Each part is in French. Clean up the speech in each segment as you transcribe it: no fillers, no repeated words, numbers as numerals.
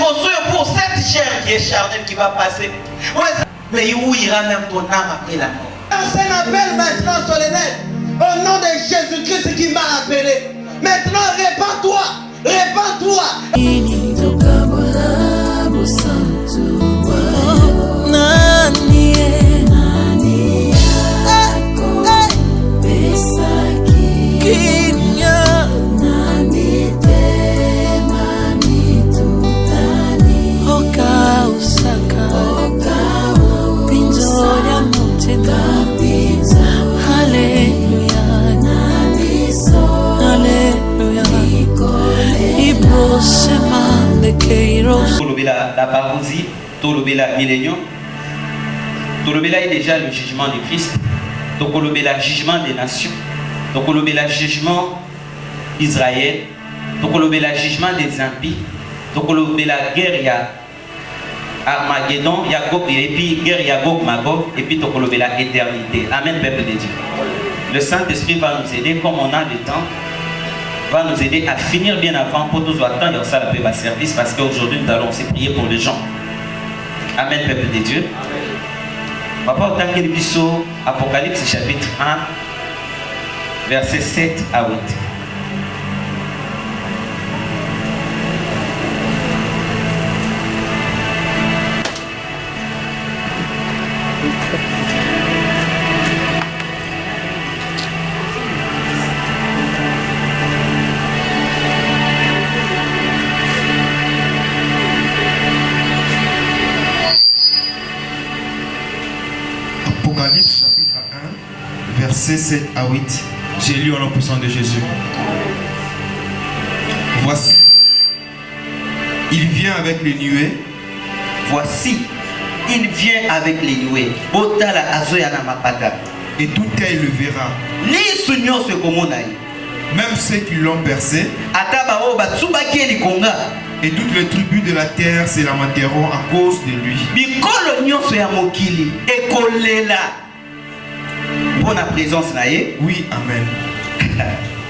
construire pour cette chair qui est charnelle qui va passer. Mais où ira même ton âme après la mort? C'est un appel maintenant solennel. Au nom de Jésus-Christ qui m'a appelé. Maintenant, répands-toi. Répands-toi. La parousie, Tolobela millénium, Tolobela est déjà le jugement de Christ, Tolobela jugement des nations, Tolobela jugement d'Israël, Tolobela jugement des impies, Tolobela guerre il y a Armageddon, et puis guerre il y a Gog Magog, et puis Tolobela éternité. Amen, peuple de Dieu. Le Saint-Esprit va nous aider comme on a le temps. Va nous aider à finir bien avant pour nous attendre ça la service parce qu'aujourd'hui nous allons aussi prier pour les gens. Amen, peuple de Dieu. Papa, autant qu'il y a Apocalypse chapitre 1, versets 7 à 8. Apocalypse chapitre 1, versets 7 à 8. J'ai lu en nom puissant de Jésus. Voici, il vient avec les nuées. Voici, il vient avec les nuées. Et tout œil le verra. Même ceux qui l'ont percé. Et toutes les tribus de la terre se lamenteront à cause de lui. Pour la présence oui, amen.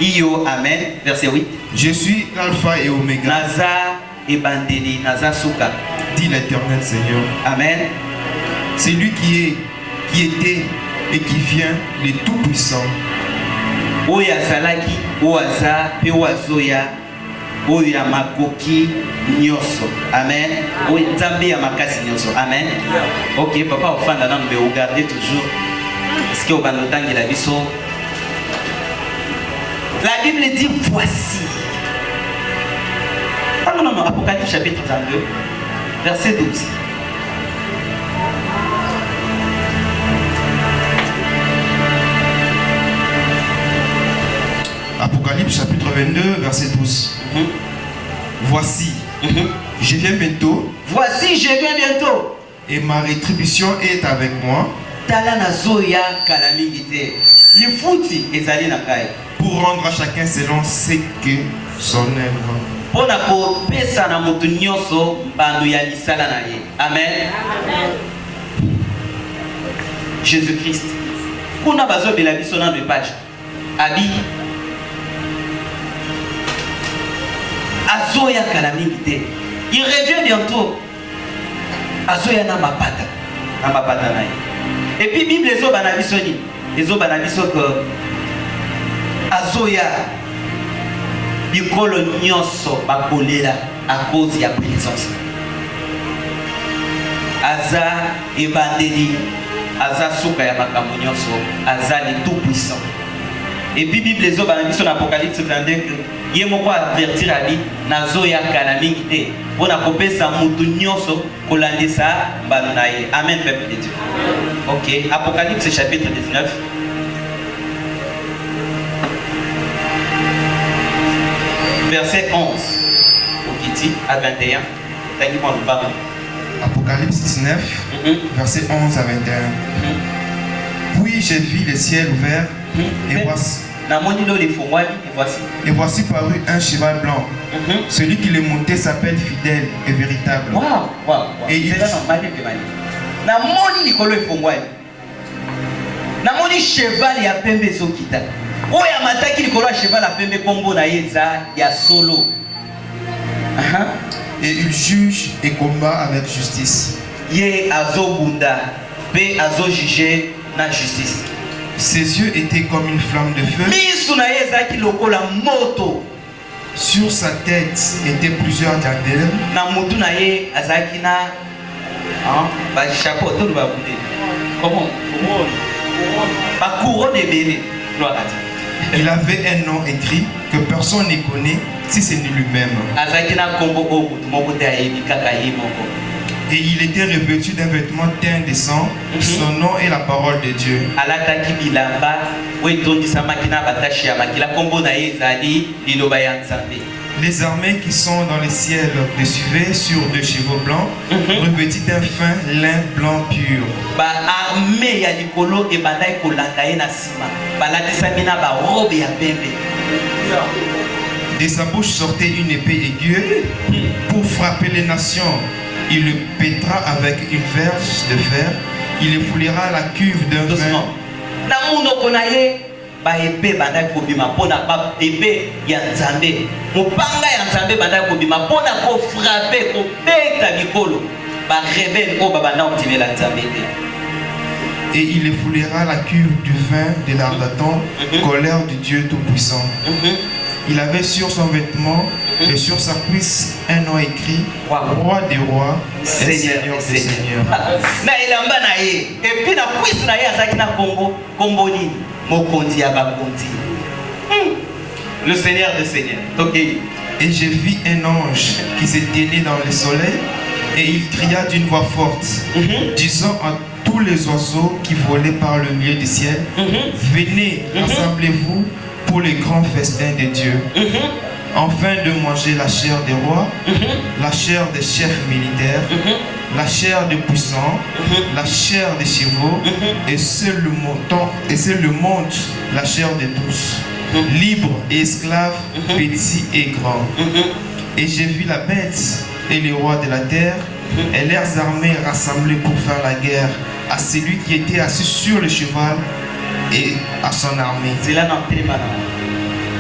Io, amen. Verset 8. Je suis l'alpha et oméga. Naza et bandeli, Naza Souka. Dit l'Éternel Seigneur. Amen. C'est lui qui était et qui vient, le Tout-Puissant. Oya Salaki, Oaza, Pewazoya, Oya Makoki, Nyoso. Amen. Oya Zambi Amakasi Nyoso. Amen. Ok, papa, au fin d'un an, mais regardez toujours. Est-ce que au banotang il a vu ça? La Bible dit voici. Ah non, non, Apocalypse chapitre 22, verset 12. Apocalypse chapitre 22, verset 12. Voici, je viens bientôt. Voici, je viens bientôt. Et ma rétribution est avec moi. Pour rendre à chacun selon ce que son œuvre. Amen. Jésus-Christ. Qu'on a besoin de la vie sur la page. Abi. Azoya calamité. Il revient bientôt. Azoya na mapata. Na mapata na. Et puis Bible les autres banabisoni. Les autres banabiso que Azoya bikolo nyonso bakolela à cause de la présence. Aza ebandeli, Aza souka ya makambo nyonso, Aza le tout puissant. Et puis Bible les autres banabiso dans Apocalypse 22 que yemoko avertir ali nazoya kalamiki te. Pona kopesa mutu nyonso kolandisa banunaye. Amen peuple de Dieu. Ok, Apocalypse chapitre 19. Verset 11. Okiti à 21. Apocalypse 19, verset 11 à 21. Puis j'ai vu les ciels ouverts et voici paru un cheval blanc. Celui qui le montait s'appelle fidèle et véritable. Et il namoni cheval ya pembe ezokita oyo amataki likolo ya cheval ya pembe kombo na ye eza ya solo Et il juge et combat avec justice. Ye azobunda pe azojige na justice. Ses yeux étaient comme une flamme de feu. Misu na ye ezaki lokola moto. Sur sa tête étaient plusieurs diadèmes. Na mutu na ye azaki na ba chapeau to ba bunde. Comment? Ba couronne de bébé. Gloire à Dieu. Il avait un nom écrit que personne ne connaît si ce n'est lui-même. Et il était revêtu d'un vêtement teint de sang. Son nom est la parole de Dieu. Les armées qui sont dans les ciels le suivaient sur 2 chevaux blancs, revêtus d'un fin lin blanc pur. De sa bouche sortait une épée aiguë pour frapper les nations. Il le pètera avec une verge de fer. Il effouillera la cuve d'un vin. Ba épée banda kobima pona ba épée ya nzambe mopanga ya nzambe banda kobima pona ko frapper ko beta bikolo ba rebelle ko banda otimela nzambe te. Et il effouillera la cuve du vin de l'Ardaton, colère du Dieu Tout-Puissant. Il avait sur son vêtement et sur sa cuisse un nom écrit Roi des rois et Seigneur des seigneurs. Na ilamba na ye et puis na cuisse na ye azaki na kombo nini mokonzi ya bakonzi. Le Seigneur des seigneurs. OK. Et j'ai vu un ange qui se tenait dans le soleil et il cria d'une voix forte, disant à tous les oiseaux qui volaient par le milieu du ciel, venez, rassemblez-vous pour les grands festins de Dieu, afin de manger la chair des rois, la chair des chefs militaires, la chair des puissants, la chair des chevaux, et seul le monte la chair de tous, libres et esclaves, petits et grands. Et j'ai vu la bête et les rois de la terre et leurs armées rassemblées pour faire la guerre à celui qui était assis sur le cheval et à son armée. C'est là dans le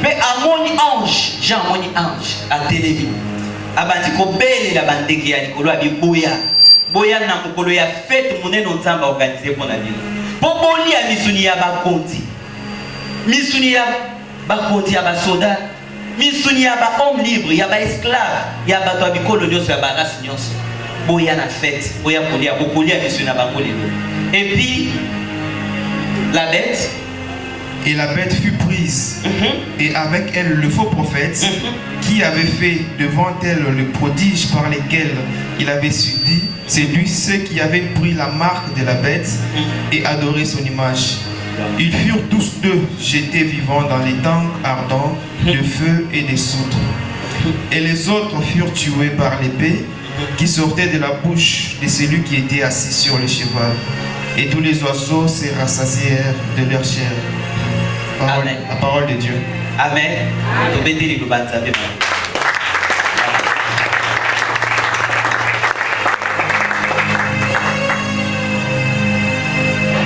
mais à mon ange, Jean mon ange, à télévi. Abandi ko belle la bandeke ya likolo abi boya. Boya na mukolo ya fête monene nzamba organiser pour la ville. Boboli ya misuni ya bakonzi. Misuni ya bakonzi ya basoda. Misuni ya ba homme libre, ya ba esclave, ya ba to abikolo nyonso ya ba race nyonso. Boya na fête, boya kolia, bokolia misuni na bango lelo. Et puis la bête. Et la bête fut prise, et avec elle le faux prophète, qui avait fait devant elle le prodige par lesquels il avait séduit ceux qui avaient pris la marque de la bête et adoré son image. Ils furent tous deux jetés vivants dans les tanks ardents de feu et de soufre. Et les autres furent tués par l'épée qui sortait de la bouche de celui qui était assis sur le cheval. Et tous les oiseaux se rassasièrent de leur chair. Amen. La parole de Dieu. Amen.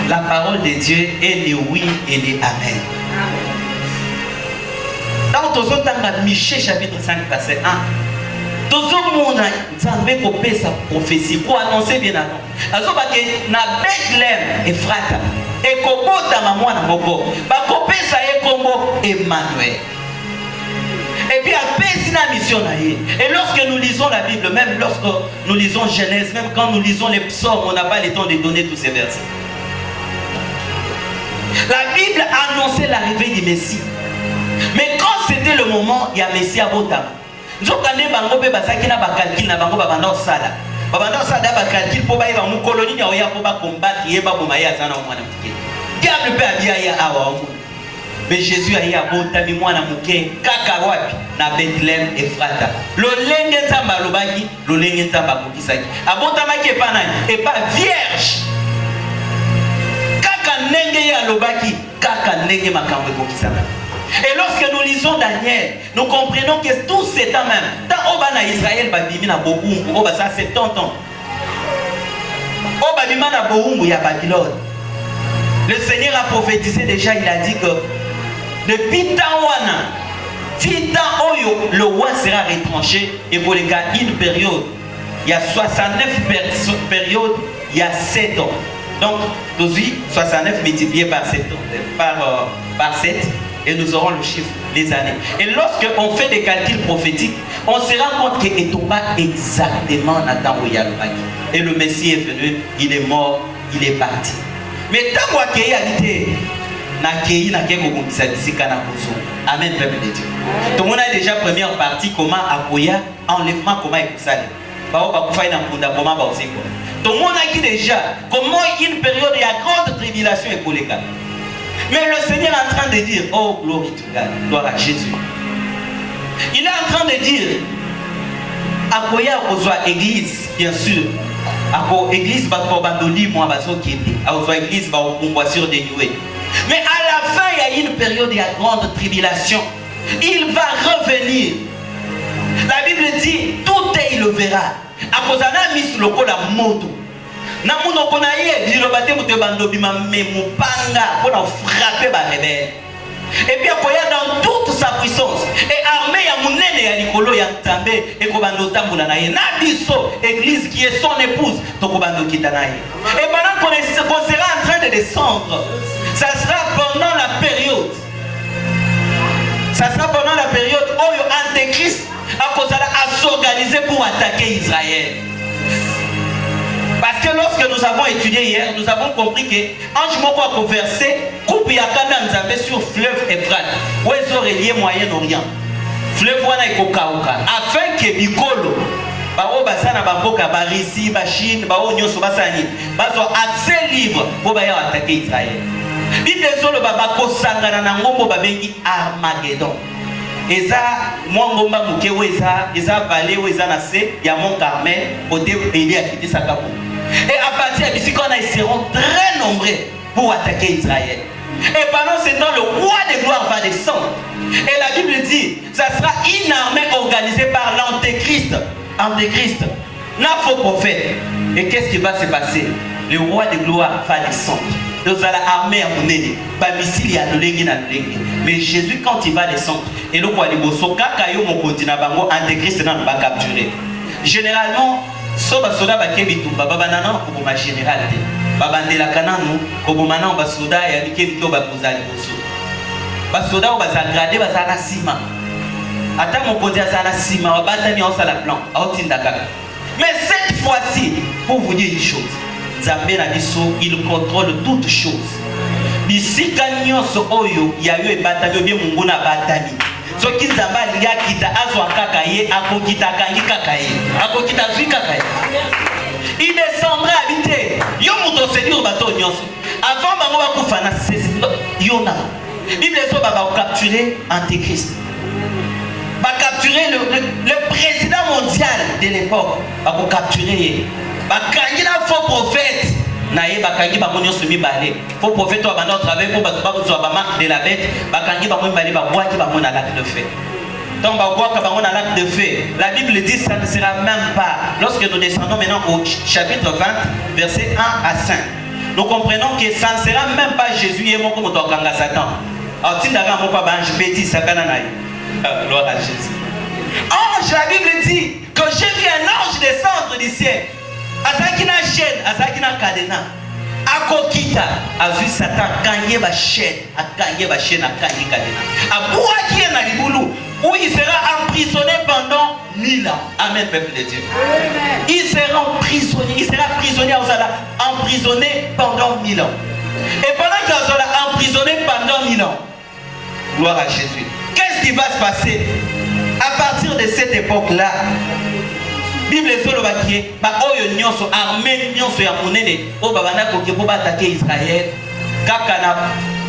La parole de Dieu est le oui et le amen. Dans Michée chapitre 5 verset 1, tout le monde a sa prophétie pour annoncer bien avant. Que na Bethléem et Frata et Kobota Mamouana Moko, Bakopesa et Kombo Emmanuel. Et puis après c'est la mission là. Et lorsque nous lisons la Bible, même lorsque nous lisons Genèse, même quand nous lisons les psaumes, on n'a pas le temps de donner tous ces versets. La Bible annonçait l'arrivée du Messie. Mais quand c'était le moment, il y a Messie à Botama. Nous avons bango pe basaki na bakalkil na bango babanda osala. Babanda osala bakalkil po ba mu colonie ya oya po ba combattre yeba boma ya sana mwana muke. Diable pe abia ya awa omu. Mais Jésus a ya botami mwana muke kaka wapi na Bethléem Ephrata. Lo lenge nzamba lobaki, lo lenge nzamba kokisaki. Abotamaki epa nani? Epa vierge. Kaka nenge ya lobaki, kaka nenge makambo kokisaka. Et lorsque nous lisons Daniel, nous comprenons que tout c'est temps même. Dans Obana Israël, Babimi na Bohumbu, Oba ça 70 ans. Obabima na Bohumbu, il y a Babylone. Le Seigneur a prophétisé déjà, il a dit que depuis Tawana, Titan Oyo, le roi sera retranché et pour les gars, une période. Il y a 69 périodes, il y a 7 ans. Donc, 69 multiplié par 7 par 7 et nous aurons le chiffre, les années. Et lorsque on fait des calculs prophétiques, on se rend compte qu'il ne pas exactement Nathan Oyalobaki. Et le Messie est venu, il est mort, il est parti. Mais tant qu'il y a habité, amen, peuple de Dieu. Tout le monde a déjà première partie, comment Akoya, enlèvement, comment il faut aller. Tout le monde a dit déjà comment une période il y a grande tribulation et pour les gars. Mais le Seigneur est en train de dire, oh glory to God, gloire à Jésus. Il est en train de dire, Akoya Ozoa église, bien sûr. Ako église va pas abandonner moi baso qui est. Ozoa église va au sur des nuées. Mais à la fin il y a une période il y a grande tribulation. Il va revenir. La Bible dit, tout est il le verra. À cause de mis le col à moto. Na muno konaye dilobate muto bando bima memupanga pour frapper ba rebelle. Et puis akoya dans toute sa puissance et armée ya munene ya likolo ya ntambe et ko bando tambula na ye na biso église qui est son épouse to ko bando kitanaye. Et pendant qu'on sera en train de descendre, ça sera pendant la période. Ça sera pendant la période où l'Antéchrist a s'organiser pour attaquer Israël. Parce que lorsque nous avons étudié hier, nous avons compris que Ange Moko a conversé, coupe Yakana Nzambe sur fleuve Euphrate, où ils ont relié Moyen-Orient. Fleuve Wana et Kokauka, afin que Bikolo, Bao Basana Baboka, Barisi, Bachine, Bao Nyoso Basani, Baso accès libre pour attaquer Israël. Bible solo babako sangana na ngombo babengi Armageddon. Eza mwangomba mukewe eza vallée où eza na se ya Mont Carmel côté Élie a quitté sa capo. Et à partir d'ici qu'on ils seront très nombreux pour attaquer Israël. Et pendant ce temps le roi de gloire va descendre. Et la Bible dit ça sera une armée organisée par l'Antéchrist. Antéchrist, n'a faux prophète. Et qu'est-ce qui va se passer? Le roi de gloire va descendre. Nous allons armer à mon aîné. Mais Jésus, quand il va descendre, et le roi de gloire, Antéchrist n'a pas capturé. Généralement, soba soda ba kebitumba baba nana ko ma général te baba ndela kananu ko bomana ba soda ya bikebito ba kuzali boso ba soda ba za grade ba za na sima ata mon konzi za na sima ba batani au sala plan au tindaka. Mais cette fois-ci, pour vous dire une chose, Zambé na biso il contrôle toutes choses. Bisika nyonso oyo ya yo e batami bien mungu na batami. Soki Nzamba alingi akita azwa kaka ye akokita kangi kaka ye akokita zwi kaka ye. Il descendrait habiter yo muto séduire bato nyonso avant bango bakufa na yona. Bible so baba capturer Antéchrist, va capturer le président mondial de l'époque, va capturer va kangi na faux prophète naye bakangi ba monyo sumi balé faux prophète wa banda travail pour ba ba ba marque de la bête bakangi ba monyo balé ba boaki ba mona lac de feu. Donc ba boaka ba mona lac de feu. La Bible dit ça ne sera même pas. Lorsque nous descendons maintenant au chapitre 20 verset 1 à 5, nous comprenons que ça ne sera même pas Jésus et moi comme tokanga Satan. Alors tindaka mo pa bange petit sakana naye. Gloire à Jésus. Ange, la Bible dit que j'ai vu un ange descendre du ciel. Azaki na chaîne, azaki na cadena. Akokita, azui Satan kanye ba chaîne, akanye ba chaîne, akanye cadena. Abouaki na libulu, où il sera emprisonné pendant 1000 ans. Amen, peuple de Dieu. Amen. Il sera prisonnier, emprisonné pendant 1000 ans. Et pendant qu'il sera emprisonné pendant 1000 ans, gloire à Jésus. Qu'est-ce qui va se passer à partir de cette époque-là? Bible solo bakie ba oyo nyonso armée nyonso ya monene o babana ko ke po attaquer Israël kaka na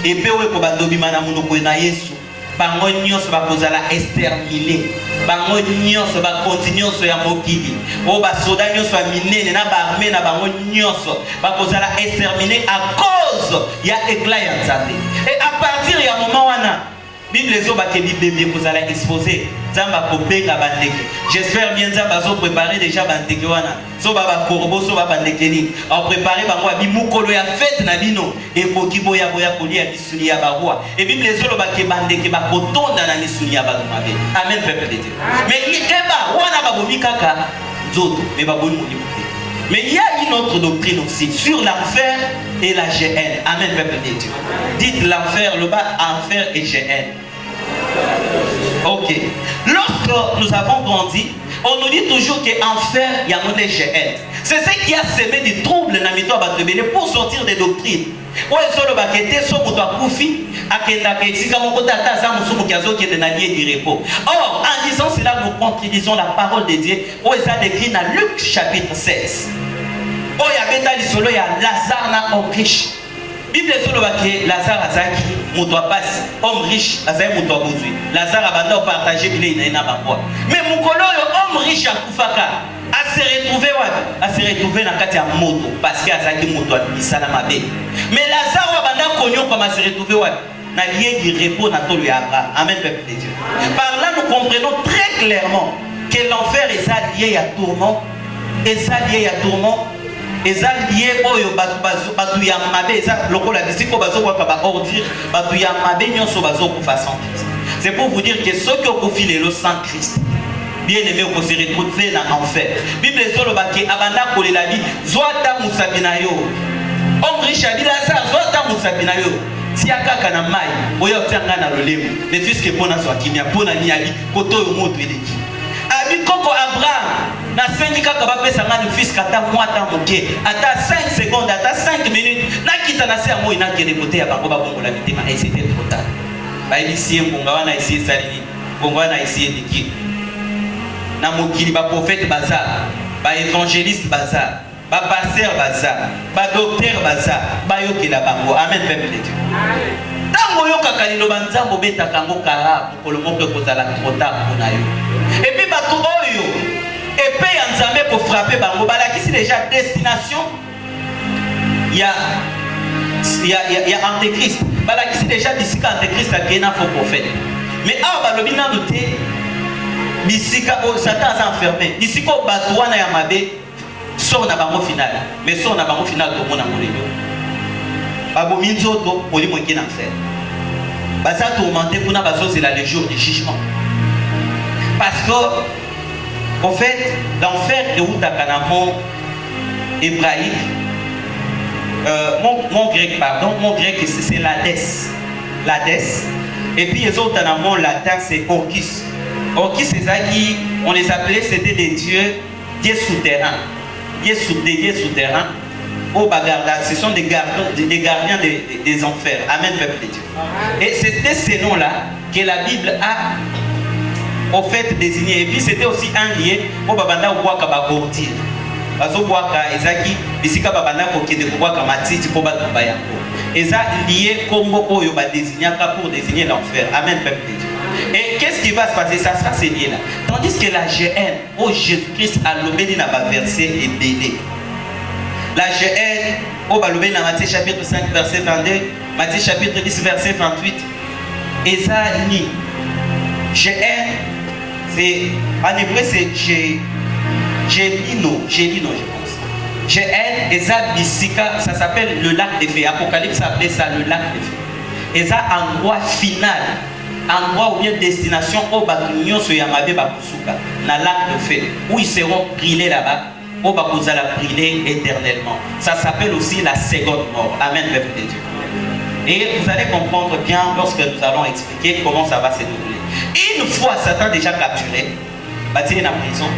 epewe ko bandobima na munoko na Yesu bango nyonso ba kozala exterminer bango nyonso ba continuer so ya mokili o ba soda nyonso ya minene na ba armée na bango nyonso ba kozala exterminer à cause ya éclat ya Nzambe. Et à partir ya moment wana Bible zo ba ke Bible kozala exposé Zamba kobenga bandeke. J'espère bien Zamba zo préparer déjà bandeke wana. So baba korbo so baba bandekeni. En préparer bango abi mukolo ya fête na bino. Et koki boya boya kolia misuni ya barwa. Et Bible ezolo ba ke bandeke ba kotonda na misuni ya ba mabe. Amen peuple de Dieu. Mais ikeba wana ba bomi kaka zoto mais ba boni moni. Mais il y a une autre doctrine aussi sur l'enfer et la GN. Amen peuple de Dieu. Dites l'enfer, le bas, enfer et GN. Ok. Lorsque nous avons grandi, on nous dit toujours qu'enfer, il y a un GN. C'est ce qui a semé des troubles dans le pour sortir des doctrines. Or, en disant cela, nous contredisons la parole de Dieu. Où est ça décrit dans Luc chapitre 16. Oh, il y avait dans l'isolo, il y a Lazare, homme riche. Bible est sur le Lazare Azaki, Moutoua passe, homme riche, Azaki Moutoua Bouzui. Lazare a partagé, il est dans la mais mon homme riche à Koufaka, a se retrouvé dans la moto, parce que Azaki Moutoua Bisalamabe. Mais Lazare a connu comme à se retrouver n'a lié du repos dans tout le Abraham. Amen, peuple de Dieu. Par là, nous comprenons très clairement que l'enfer est lié à tourment, et ça lié à tourment. C'est pour vous dire que ceux qui ont profilé le sang Christ, bien aimé, on se retrouver dans l'enfer. Bible est sur le baquet, Abanda la vie, Zoata Moussabinayo. Homme riche a dit là, ça, Zoata Moussabinayo. Si à Kakana Maï, on y a obtenu le lème, mais puisque pour nous, qui n'y a pas de niabi, koto yo moto et qui. Abi Koko Abraham. Na 5 kaka ba pesa ngani fils kata mwata moke ata 5 secondes ata 5 minutes na kita na se amo ina kene côté ya bango ba bongo la bitema et c'était trop tard ba ici mbonga wana ici salini mbonga wana ici ndiki na mokili ba prophète bazar ba évangéliste bazar ba pasteur bazar ba docteur bazar ba yokela bango amen peuple de Dieu tango yokaka liloba nzambo betaka ngo kara mokolo moko kozala trop tard pona yo et puis ba tout oyo et puis Nzambe pour frapper bango balakisi déjà destination il y a antéchrist balakisi déjà bisika antéchrist a gena faux prophète mais ah balobi na doté bisika o Satan a enfermé bisika batouana ya mabe sort na bango final mais sort na bango final to mona molelo babo minzoto oli moki na enfer basa tourmenté kuna bazo c'est le jour du jugement parce que en fait, l'enfer est où mon hébraïque, mon grec, pardon, mon grec c'est l'Hadès. L'Hadès. Et puis les autres en mon latin c'est Orcus. Orcus c'est ça qui, on les appelait, c'était des dieux souterrains. Dieux souterrains. Oh, ce sont des gardiens des enfers. Amen, peuple de Dieu. Et c'était ces noms-là que la Bible a au fait désigné. Et puis c'était aussi un lien au babanda ou boaka bagordir. Bazo boaka ezaki bisika babanda ko kende ko boaka matiti ko batumba yango. Eza lié kombo oyo ba désignaka pour désigner l'enfer. Amen peuple de Dieu. Et qu'est-ce qui va se passer? Ça sera ces liens là. Tandis que la GN, oh Jésus-Christ a lobé na ba verset et BD. La GN, oh ba lobé na Matthieu chapitre 5 verset 22, Matthieu chapitre 10 verset 28. Eza ni GN c'est en hébreu c'est Gélino, je pense. GN et ça bisika, ça s'appelle le lac des feux. Apocalypse appelait ça le lac des feux. Et ça endroit final, endroit ou bien destination au Bakunyo sur Yamabe Bakusuka, dans le lac de feu, où ils seront brûlés là-bas, au Bakuzala brûler éternellement. Ça s'appelle aussi la seconde mort. Amen, peuple de Dieu. Et vous allez comprendre bien lorsque nous allons expliquer comment ça va se dérouler. Une fois Satan déjà capturé, bâti en prison,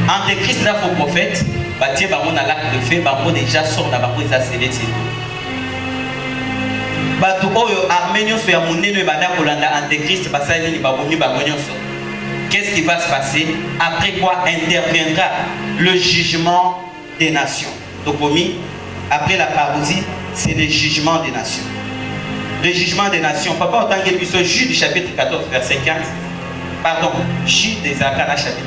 Antéchrist là faux prophète, bâti dans la lac de feu, bango déjà sort dans bango ils a scellé ses dos. Bato oyo arménion sur yamunene bada kolanda Antéchrist basali ni baboni bagonyoso. Qu'est-ce qui va se passer? Après quoi interviendra le jugement des nations. Donc après la parousie, c'est le jugement des nations. Le jugement des nations. Papa, autant que puisse Jude chapitre 14, verset 15. Pardon, Jude des Akana chapitre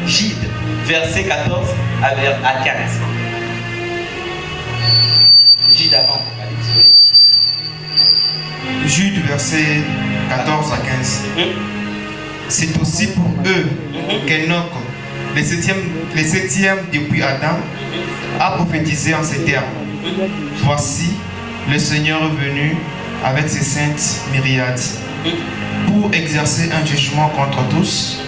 1. Jude, verset 14 à 15. Jude avant Apocalypse. Jude, verset 14 à 15. C'est aussi pour eux qu'Enoch, le septième depuis Adam, a prophétisé en ces termes. Voici, le Seigneur est venu avec ses saintes myriades pour exercer un jugement contre tous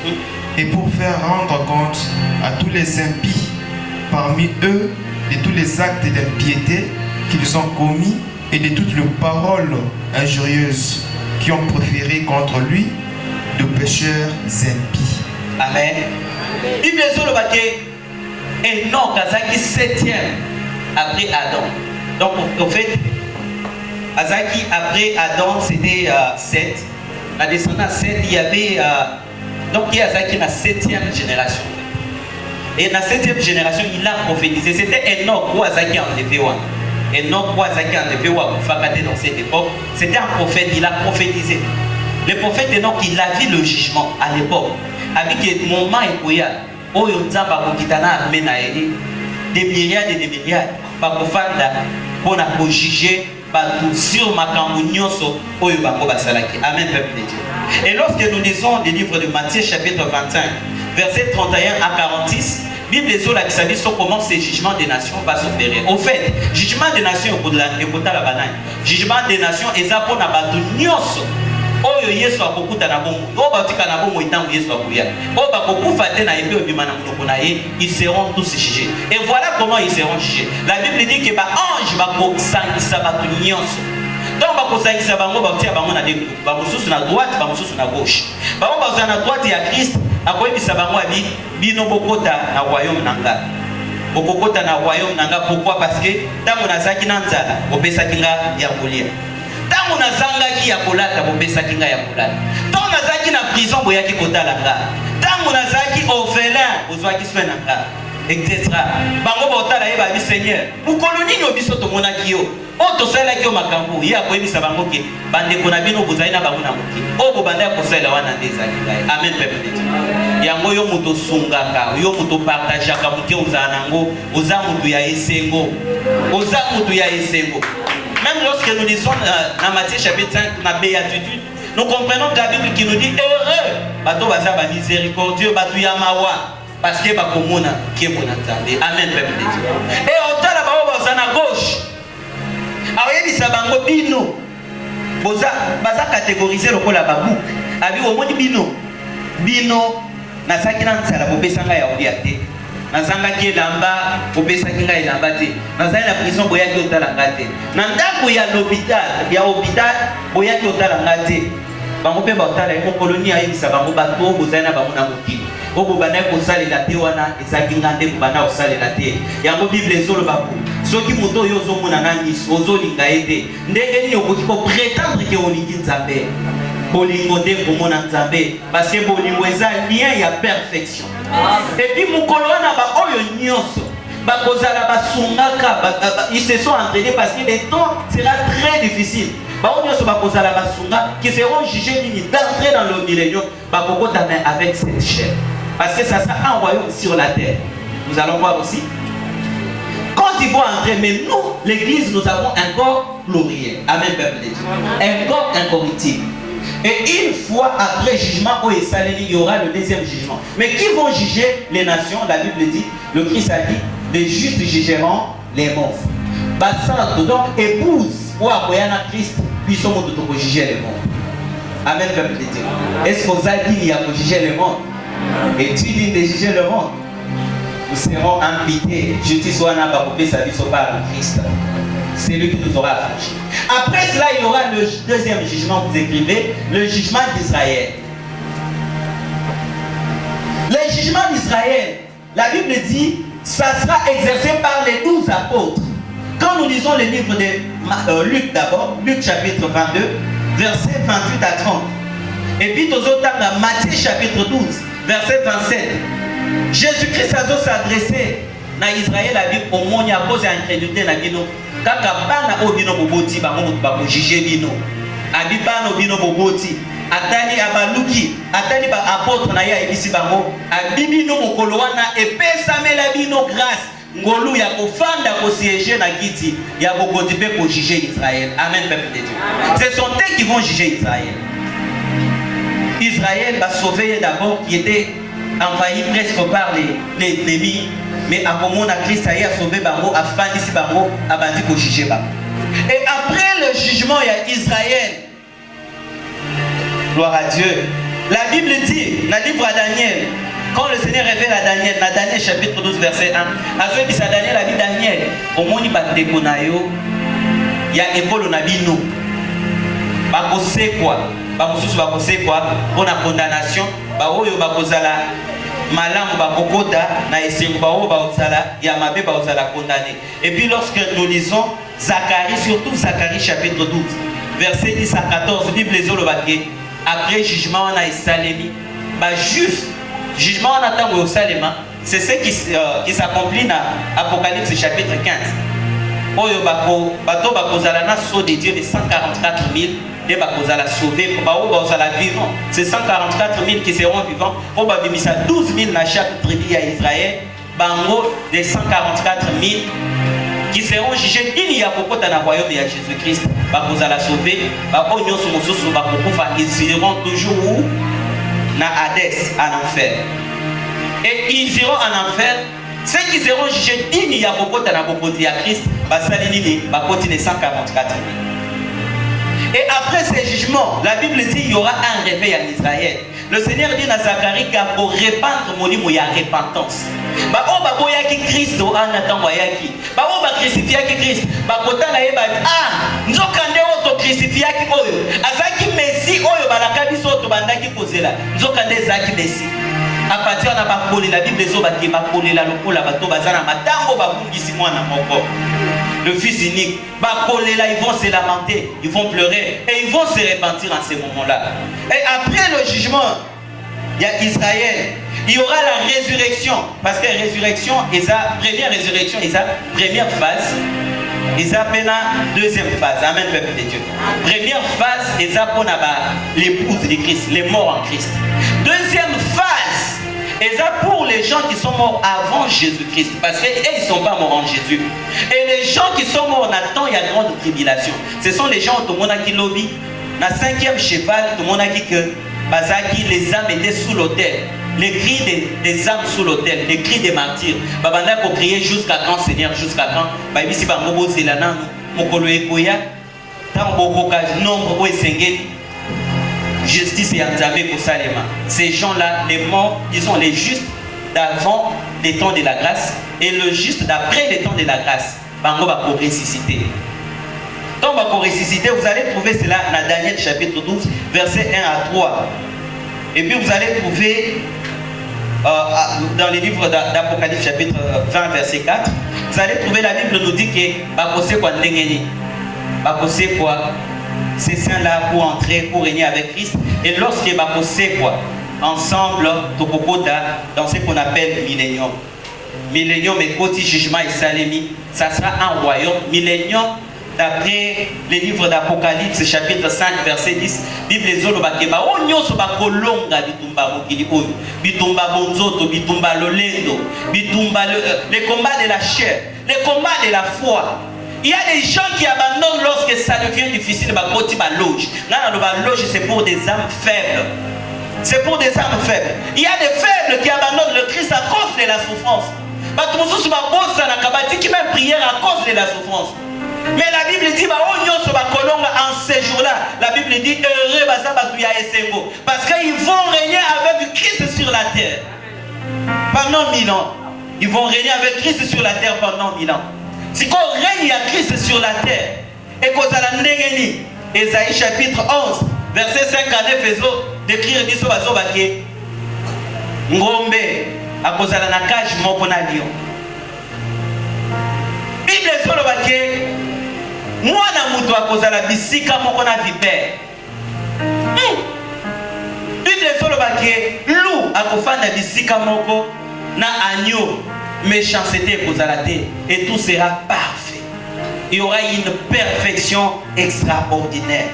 et pour faire rendre compte à tous les impies parmi eux de tous les actes d'impiété qu'ils ont commis et de toutes les paroles injurieuses qui ont proféré contre lui de pécheurs impies. Amen. Bible est le baquet. Enoch Azaki 7e après Adam. Donc en fait, Azaki après Adam c'était 7. La descendance 7, il y avait donc il y a Azaki la 7e génération. Et dans la 7e génération, il a prophétisé. C'était Enoch ou Azaki en Dévéouan. Enoch ou Azaki en Dévéouan, dans cette époque. C'était un prophète, il a prophétisé. Le prophète Enoch, il a vu le jugement à l'époque. Avec le moment écoulé, où il y a des myriades et des myriades pour juger sur ma camounioso. Amen, peuple de Dieu. Et lorsque nous lisons le livre de Matthieu, chapitre 25, versets 31 à 46, Bible des eaux qui s'habille sur comment ces jugements des nations va s'opérer. Au fait, jugement des nations au bout de la banane. Jugement des nations est ça pour n'abattre nyoso. Oyo Yesu akokuta na bomo. Oba tika na bomo itangu Yesu akuya. Oba kokufa te na ebe obimana munoko na ye, ils seront tous jugés. Et voilà comment ils seront jugés. La Bible dit que ba ange ba ko sangisa ba nyonso. Donc ba ko sangisa bango ba tia bango na debu. Ba mususu na droite, ba mususu na gauche. Ba ba za na droite ya Christ, akoyebisa bango abi bino bokota na royaume nanga. Bokota na royaume nanga pourquoi? Parce que tango nazaki na nzala, opesaki nga ya kolia. Tango nazangaki ya kolata bopesaki nga ya kolata. Tango nazaki na prison boyaki kotala nga. Tango nazaki orphelin ozwaki soin na nga, etc. Bango botala ye ba bi Seigneur. Mukolo nini obiso tomonaki yo? O tosalaki yo makambo ye akoyebisa bango ke bandeko na bino bozali na bango na moki. O bobanda ya kosala wana ndezaki ngai. Amen, peuple de Dieu. Yango yo muto sungaka, yo muto partageaka moki ozala nango, oza mutu ya esengo. Oza mutu ya esengo. Même lorsque nous lisons dans Matthieu chapitre 5, la béatitude, nous comprenons la Bible qui nous dit heureux, bateau baza ba miséricordieux, bateau yamawa, parce que bakomona qui est bon entendé. Amen, peuple de Dieu. Et autant la baza na gauche, aoyebi sabango bino, baza catégorisé le kola babou, abi omoni bino, na sakina nsala bopesanga ya odiate. Nazangaki elamba opesaki ngai elamba te. Nazali na prison boyaki otala nga te. Na ndako ya hôpital boyaki otala nga te. Bango mpe baotala ye mokoloni ayebisa bango bato bozali na bango na mokili. Oyo bobandaki kosalela te wana ezalaki nga nde bobanda kosalela te. Yango Bible ezoloba po soki moto oyo ozomona na miso ozolinga ye te, ndenge nini okoki koprétendre ke olingi Nzambe? Bolingo nde komona Nzambe parce que bolingo eza lien ya perfection. Et puis mukolo wana ba oyo nyonso bakozala basungaka, ils se sont entraînés parce que le temps sera très difficile. Ba oyo nyonso bakozala basunga qui seront jugés d'entrer dans le millénium bakokotana avec cette chair parce que ça sera un royaume sur la terre. Nous allons voir aussi quand ils vont entrer, mais nous l'église nous avons un corps glorieux. Amen, peuple de Dieu. Un corps incorruptible. Et une fois après jugement, il y aura le deuxième jugement. Mais qui vont juger les nations? La Bible dit, le Christ a dit, les justes jugeront les morts. Donc, épouse, ou à Christ, puis son monde pour juger les morts. Amen, peuple de Dieu. Est-ce qu'on a dit qu'il y a pour juger les morts? Et tu dis de juger le monde? Nous serons impités. Justice soit n'a pas coupé sa vie par le Christ. C'est lui qui nous aura affranchis. Après cela, il y aura le deuxième jugement, vous écrivez, le jugement d'Israël. Le jugement d'Israël, la Bible dit, ça sera exercé par les 12 apôtres. Quand nous lisons le livre de Luc d'abord, Luc chapitre 22, versets 28 à 30. Et puis, nous autres, dans Matthieu chapitre 12, verset 27. Jésus-Christ a s'adressé à Israël, a dit, au monde, il y a cause d'incrédulité dans Bino. Kaka bana obino boboti bango bako juger bino. Abi bana obino boboti. Atani abaluki, atani ba apôtre na ya ebisi bango. Abi bino mokolo wana epesa mela bino grâce. ngolu ya kofanda ko siéger na kiti ya bokoti pe ko juger Israël. Amen, peuple de Dieu. Ce sont eux qui vont juger Israël. Israël va sauver d'abord qui était envahi presque par les ennemis, mais à moment où Christ a sauvé Bango, a fandi Bango, a bandi ko juger Bango. Et après le jugement, il y a Israël. Gloire à Dieu. La Bible dit, dans le livre à Daniel, quand le Seigneur révèle à Daniel, dans Daniel chapitre 12, verset 1, à ceux qui sont Daniel, la vie Daniel, au monde il y a école on a dit nous. Bakose quoi? Bakosusu bakose quoi? Pour la condamnation, baoyo bakozala malam bakokoda na esengo bao baozala ya mabe baozala condamné. Et puis lorsque nous lisons Zacharie, surtout Zacharie chapitre 12, verset 10 à 14, la Bible les olobake après jugement on a Salemi, ba juif jugement on attend au Salema, c'est ce qui s'accomplit dans Apocalypse chapitre 15. Oyo bako bato bakozala na saut de Dieu de 144 000 et bakozala sauvé bao bakozala vivant. C'est 144 000 qui seront vivants. Au babimisa 12 000 dans chaque tribu à Israël. Bango de 144 000 qui seront jugés dignes à propos de la royaume de Jésus-Christ. Bakozala sauvé. Bako nyoso mosusu bakokufa, ils iront toujours où? Na Hadès, en enfer. Et ils iront en enfer. Ceux qui seront jugés dignes à propos de la royaume de Christ, basalinini bakotine 144 000. Et après ces jugements, la Bible dit qu'il y aura un réveil en Israël. Le Seigneur dit à Zacharie pour répandre mon lit, il y a repentance. Bah oh bah qui Christ en attendant yaki. Bah oh bah crucifié qui Christ. Bah kota na yeba ah nzokande auto crucifié qui oyo. Azaki Messie oyo balaka biso to bandaki kozela. Nzokande zaki Messie. À partir de la Bible, le fils unique, ils vont se lamenter, ils vont pleurer et ils vont se repentir en ce moment-là. Et après le jugement, il y a Israël, il y aura la résurrection. Parce que la résurrection, première résurrection, première phase. Ils appellent la deuxième phase. Amen, peuple de Dieu. Première phase, ils appellent l'épouse de Christ, les morts en Christ. Deuxième phase, et ça pour les gens qui sont morts avant Jésus-Christ. Parce qu'ils ne sont pas morts en Jésus. Et les gens qui sont morts en attendant, il y a une grande tribulation. Ce sont les gens, tout le monde qui lobby. Dans le 5e cheval, tout le monde a dit que les âmes étaient sous l'autel. Les cris des âmes sous l'autel, les cris des martyrs. Babanda pour crier jusqu'à quand, Seigneur, jusqu'à quand? Baby si bangobo zelana, mokolo ekoya, tambo nombre ou esengeli. Justice et Anzabé pour Salema. Ces gens-là, les morts, ils sont les justes d'avant les temps de la grâce et le juste d'après les temps de la grâce. Bango va pour ressusciter. Quand on va pour ressusciter, vous allez trouver cela dans Daniel chapitre 12, versets 1 à 3. Et puis vous allez trouver dans les livres d'Apocalypse chapitre 20, verset 4, vous allez trouver la Bible nous dit que Bakose quoi n'engeni. Bakose quoi? Ces saints-là pour entrer, pour régner avec Christ. Et lorsque Bakose quoi, ensemble, dans ce qu'on appelle millénium. Millénium et côté jugement et salémi, ça sera un royaume. Millénium, d'après les livres d'Apocalypse, chapitre 5, verset 10, Bible les Olobakeba, on nyoso bakolonga bitumba mokili oyo, bitumba bonzoto, bitumba lolendo, bitumba les combats de la chair, les combats de la foi. Il y a des gens qui abandonnent lorsque ça devient difficile, bakoti ba loge. Là, la loge, c'est pour des âmes faibles. C'est pour des âmes faibles. Il y a des faibles qui abandonnent le Christ à cause de la souffrance. Qui même prière à cause de la souffrance. Mais la Bible dit, en ces jours-là, la Bible dit, parce qu'ils vont régner avec Christ sur la terre. Pendant 1000 ans. Ils vont régner avec Christ sur la terre pendant 1000 ans. Si qu'on règne à Christ sur la terre, et qu'on a la ndengeni, Ésaïe chapitre 11, verset 5 à 9, d'écrire biso bazobake, ngombe, à cause de la cage mokona lion. Bible solobake, moi na muto à cause de la bisika mokona vipère. Bible solobake, loup à cause de la bisika moko na agneau. Méchanceté pour la terre et tout sera parfait. Il y aura une perfection extraordinaire.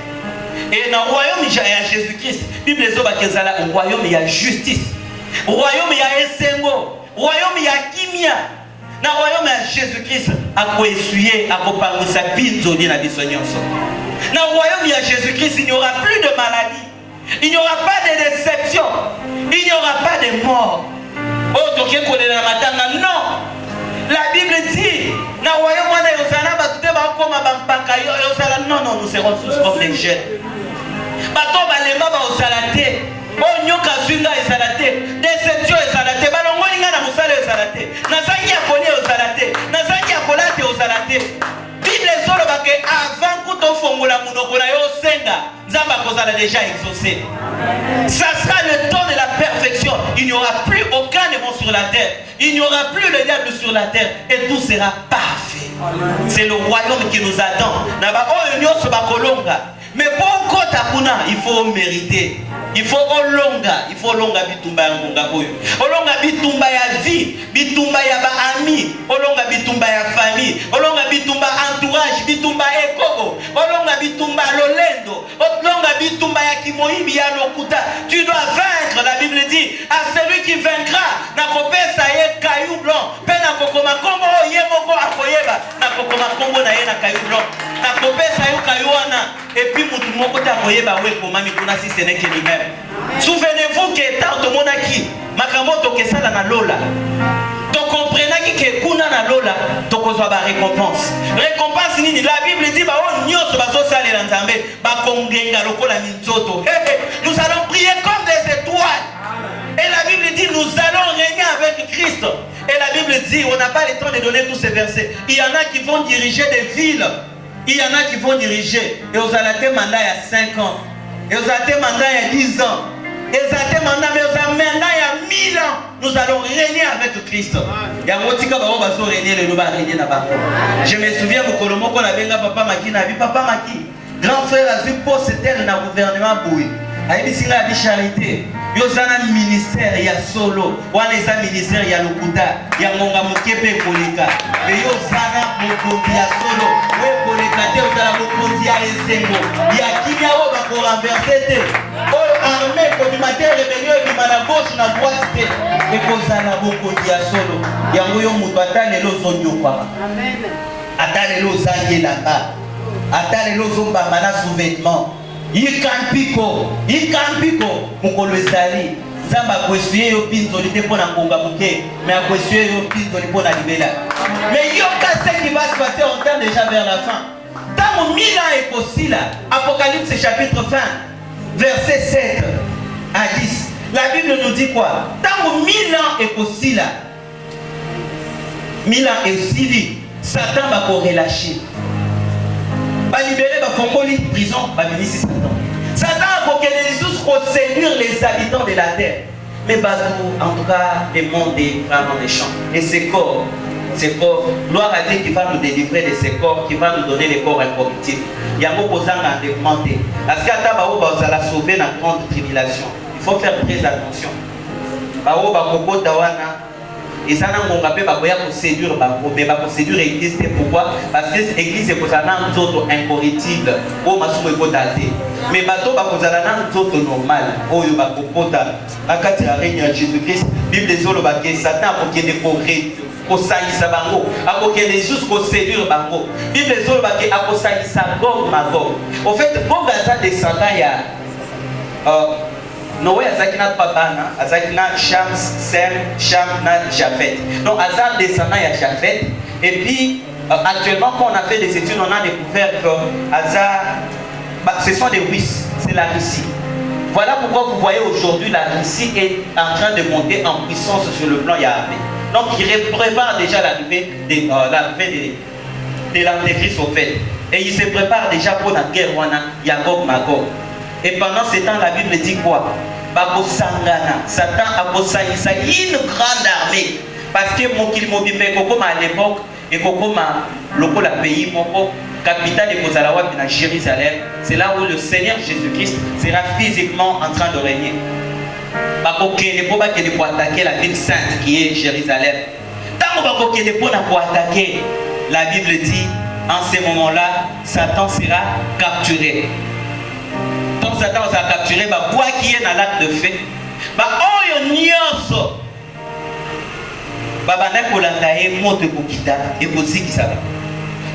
Et dans le royaume, il y a Jésus-Christ. Bible les au royaume, il y a justice. Au royaume, il y a Essengo. Au royaume, il y a Kimia. Na royaume à Jésus-Christ, à quoi essuyer, à quoi parler sa pinzoni na bisonyonso. Na royaume à Jésus-Christ, il n'y aura plus de maladie. Il n'y aura pas de déception. Il n'y aura pas de mort. Oh, tu es connu la matanga. Non. La Bible dit, na royaume à Yosana, non, nous serons tous comme des jeunes. Bato balema ba osalate. Oh, nyoka swinga esalate. Déception esalate. Balongo linga na musala esalate. Nazangi ya koni esalate. Nazangi ya kolate esalate. Bible solo bake avant kuto fongola munoko na yo senga. Nzamba kozala déjà exaucé. Ça sera le temps de la perfection. Il n'y aura plus aucun démon sur la terre. Il n'y aura plus le diable sur la terre. Et tout sera parfait. C'est le royaume qui nous attend. Naba oh nyoso bakolonga. Mais pour Kotakuna, il faut mériter. Il faut longa bitumba ya ngonga koyo. Olonga bitumba ya vie, bitumba ya ba ami, olonga bitumba ya famille, olonga bitumba entourage, bitumba ekobo, olonga bitumba lolendo, olonga bitumba ya kimoyibi ya lokuta. Tu dois vaincre, la Bible dit, à celui qui vaincra, na kopesa ye caillou blanc, pe na kokoma kombo ye moko akoyeba, na kokoma kombo na ye na caillou blanc. Na kopesa yo caillou wana, et puis mutu moko ta koyeba we komami kuna si ce n'est que lui-même. Souvenez-vous que tant de monaki, makamoto ke sala na lola. To comprenaki que kuna na lola, to kozwa ba récompense. Récompense nini? La Bible dit ba on nyoso ba so sala na Nzambe, ba kongenga lokola minzoto. Nous allons prier comme des étoiles. Et la Bible dit nous allons régner avec Christ. Et la Bible dit, on n'a pas le temps de donner tous ces versets. Il y en a qui vont diriger des villes. Il y en a qui vont diriger. Et aux alatés mandat il y a 5 ans. Et aux alatés mandat il y a 10 ans. Et aux alatés mandat il y a 1000 ans. Nous allons régner avec Christ. Il y a un petit cas où on va régner le loup régner là-bas. Je me souviens de Kolomo qu'on avait papa Maki n'a vu papa Maki. Grand frère a vu poste-t-elle dans le gouvernement Bouy. Aïe si la charité. Yozana ministère ya solo. Wana eza ministère ya lokuta. Ya ngonga mukepe koleka. Mais yozana mokonzi ya solo. We koleka te ozala mokonzi ya esengo. Ya kimia o ba ko renverser te. O armée ko du matin rébellion et na gauche na droite te. Et kozana mokonzi ya solo. Ya ngoyo mutu atane lo zonyoka. Amen. Atane lo zangela. Atane lo zomba mana sous-vêtements. Ikampiko mukolo ezali Zamba kwesue yo pinzo lite pona konga muke mais a kwesue yo pinzo li pona libela. Mais yoka ce qui va se passer on tend déjà vers la fin. Tant 1000 ans est possible. Apocalypse chapitre 20 verset 7 à 10. La Bible nous dit quoi? Tant 1000 ans est possible. 1000 ans est aussi Satan va pour relâcher. Va libérer, va fongoli prison, va venir ici Satan. Satan a pour que les Jésus séduire les habitants de la terre. Mais Badou, en tout cas, le monde est vraiment méchant. Et ces corps, gloire à Dieu qui va nous délivrer de ces corps, qui va nous donner les corps incorruptibles. Il y a un mot posant à demander. Parce qu'à Tabaou, vous allez sauver la grande tribulation. Il faut faire très attention. Baou, Bakoko, Tawana. Et ça n'a pas de séduire, mais pas séduire l'église. Pourquoi? Parce que l'église est un autre incorruptible. Mais bateau est un autre normal. Oh, il va à Jésus-Christ. Bible des autres, Satan a qu'il décoré. Pour saïsa bango, à qu'il est juste pour séduire bango. Bible des autres, à pour saïsa Gog Magog. En fait, Gog a descendant il y a. Noé azakina papana, azakina Cham, Sem, Cham, Japhet. Donc Azar descendant à Japhet. Et puis actuellement quand on a fait des études, on a découvert que Azar, ce sont des Russes, c'est la Russie. Voilà pourquoi vous voyez aujourd'hui la Russie est en train de monter en puissance sur le plan Yahvé. Donc il prépare déjà l'arrivée de l'Antéchrist au fait. Et il se prépare déjà pour la guerre Yagog Magog. Et pendant ce temps, la Bible dit quoi? Bako Sangana. Satan a possaïsa une grande armée. Parce que mon kilimobipe, à l'époque, et Kokoma, le pays, mon capitale de Kozalawa, dans Jérusalem, c'est là où le Seigneur Jésus-Christ sera physiquement en train de régner. Bako Kele pour attaquer la ville sainte qui est Jérusalem. Tant que Bako Kele pour attaquer, la Bible dit, en ce moment-là, Satan sera capturé. Satan a capturé quoi qui est dans l'acte de fait. babanda kolanda ye moto ekokita ekozikisa